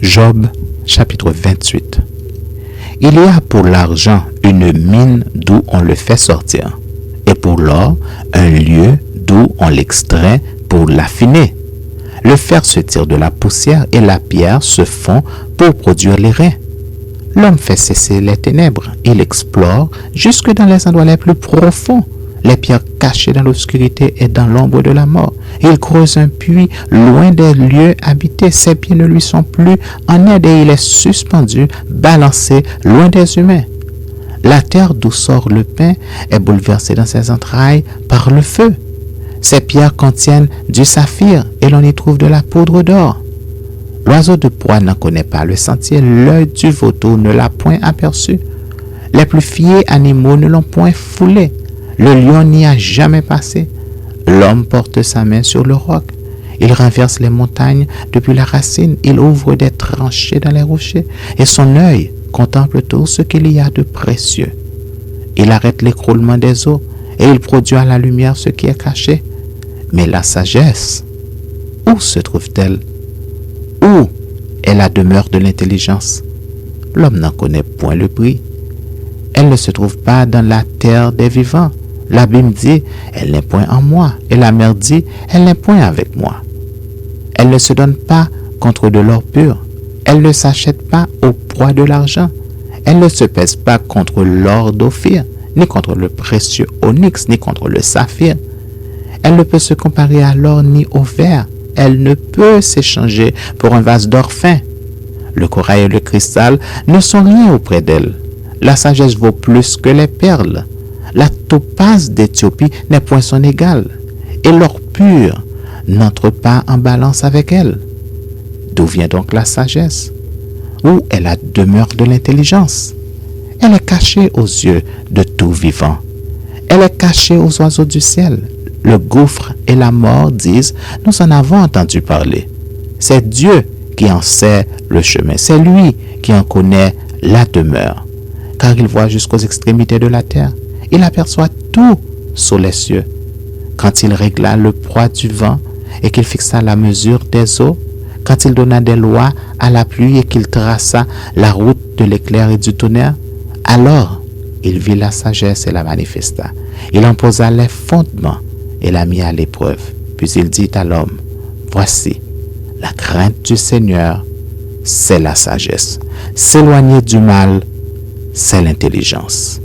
Job, chapitre 28. Il y a pour l'argent une mine d'où on le fait sortir, et pour l'or un lieu d'où on l'extrait pour l'affiner. Le fer se tire de la poussière et la pierre se fond pour produire l'airain. L'homme fait cesser les ténèbres, il explore jusque dans les endroits les plus profonds, les pierres cachées dans l'obscurité et dans l'ombre de la mort. Il creuse un puits loin des lieux habités, ses pieds ne lui sont plus en aide et il est suspendu, balancé, loin des humains. La terre d'où sort le pain est bouleversée dans ses entrailles par le feu. Ces pierres contiennent du saphir et l'on y trouve de la poudre d'or. L'oiseau de proie n'en connaît pas le sentier, l'œil du vautour ne l'a point aperçu. Les plus fiers animaux ne l'ont point foulé, le lion n'y a jamais passé. L'homme porte sa main sur le roc, il renverse les montagnes depuis la racine, il ouvre des tranchées dans les rochers, et son œil contemple tout ce qu'il y a de précieux. Il arrête l'écroulement des eaux, et il produit à la lumière ce qui est caché. Mais la sagesse, où se trouve-t-elle? Où est la demeure de l'intelligence? L'homme n'en connaît point le prix. Elle ne se trouve pas dans la terre des vivants. L'abîme dit, elle n'est point en moi. Et la mer dit, elle n'est point avec moi. Elle ne se donne pas contre de l'or pur. Elle ne s'achète pas au poids de l'argent. Elle ne se pèse pas contre l'or d'Ophir, ni contre le précieux onyx, ni contre le saphir. Elle ne peut se comparer à l'or ni au verre. Elle ne peut s'échanger pour un vase d'or fin. Le corail et le cristal ne sont rien auprès d'elle. La sagesse vaut plus que les perles. La topaze d'Éthiopie n'est point son égale. Et l'or pur n'entre pas en balance avec elle. D'où vient donc la sagesse? Où est la demeure de l'intelligence? Elle est cachée aux yeux de tout vivant. Elle est cachée aux oiseaux du ciel. Le gouffre et la mort disent, nous en avons entendu parler. C'est Dieu qui en sait le chemin. C'est lui qui en connaît la demeure. Car il voit jusqu'aux extrémités de la terre. Il aperçoit tout sous les cieux. Quand il régla le poids du vent et qu'il fixa la mesure des eaux, quand il donna des lois à la pluie et qu'il traça la route de l'éclair et du tonnerre, alors il vit la sagesse et la manifesta. Il en posa les fondements et la mit à l'épreuve. Puis il dit à l'homme, voici, la crainte du Seigneur, c'est la sagesse. S'éloigner du mal, c'est l'intelligence.